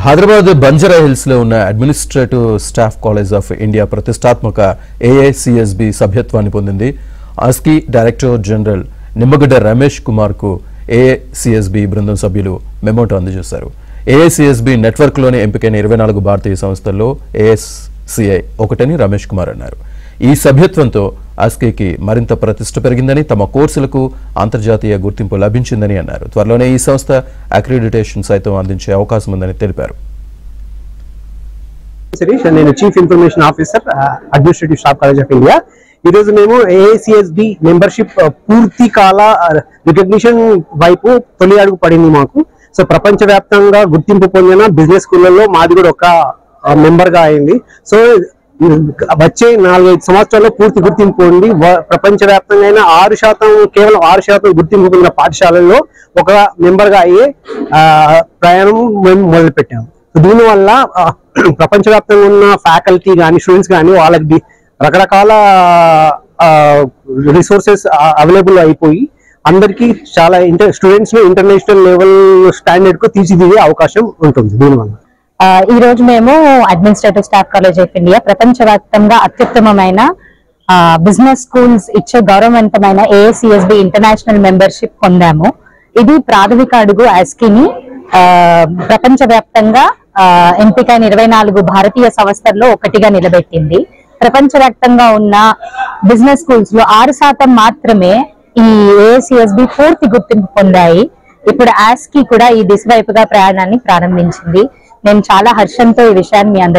Hyderabad Banjara hills లో ఉన్న administrative staff college of India ప్రతిష్టాత్మక ఏఐసిఎస్బి సభ్యత్వాన్ని పొందింది. ఆస్కీ డైరెక్టర్ జనరల్ నిమ్మగడ్డ రమేష్ కుమార్ కు ఏఐసిఎస్బి బృందం సభ్యులు మెమోటో అందజేశారు. ఏఐసిఎస్బి నెట్వర్క్ లోని ఎంపికైన 24 భారతీయ సంస్థల్లో ఏఎస్సిఐ ఒకటని రమేష్ కుమార్ అన్నారు. ఈ సభ్యత్వంతో ఆస్కీకి మరింత ప్రతిష్ట పెరిగిందని, తమ కోర్సులకు అంతర్జాతీయ గుర్తింపు లభించిందని అన్నారు. త్వరలోనే ఈ సంస్థ అక్రిడిటేషన్ సైతం అందించే అవకాశం ఉందని తెలిపారు. నేను chief information officer administrative staff college of India. ఈ రోజు మేము ఏఐసిఎస్బి మెంబర్షిప్ పూర్తి కాల రికగ్నిషన్ వైపు తొలి అడుగు పడింది మాకు. సో ప్రపంచవ్యాప్తంగా గుర్తింపు పొందిన బిజినెస్ స్కూళ్లలో మాది కూడా ఒక మెంబర్ గా అయింది. సో వచ్చే 4-5 సంవత్సరాల్లో పూర్తి గుర్తింపు పొంది ప్రపంచవ్యాప్తంగా 6% కేవలం 6% గుర్తింపు పొందిన పాఠశాలల్లో ఒక మెంబర్ గా అయ్యే ప్రయాణం మేము మొదలు పెట్టాము. దీనివల్ల ప్రపంచవ్యాప్తంగా ఉన్న ఫ్యాకల్టీ కానీ స్టూడెంట్స్ కానీ వాళ్ళకి రకరకాల రిసోర్సెస్ అవైలబుల్ అయిపోయి అందరికీ చాలా స్టూడెంట్స్ ని ఇంటర్నేషనల్ లెవెల్ స్టాండర్డ్ కు తీర్చిదిద్దే అవకాశం ఉంటుంది. దీనివల్ల ఈ రోజు మేము administrative staff college of India ప్రపంచవ్యాప్తంగా అత్యుత్తమమైన బిజినెస్ స్కూల్స్ ఇచ్చే గౌరవవంతమైన ఏఐసిఎస్బి ఇంటర్నేషనల్ మెంబర్షిప్ పొందాము. ఇది ప్రాథమిక అడుగు ఆస్కీని ప్రపంచవ్యాప్తంగా ఎంపికైన 24 భారతీయ సంస్థల్లో ఒకటిగా నిలబెట్టింది. ప్రపంచవ్యాప్తంగా ఉన్న బిజినెస్ స్కూల్స్ లో 6% మాత్రమే ఈ ఏఐసిఎస్బి పూర్తి గుర్తింపు పొందాయి. ఇప్పుడు ఆస్కీ కూడా ఈ దిశ వైపుగా ప్రయాణాన్ని ప్రారంభించింది. నేను చాలా హర్షంతో ఈ విషయాన్ని మీ అందరికీ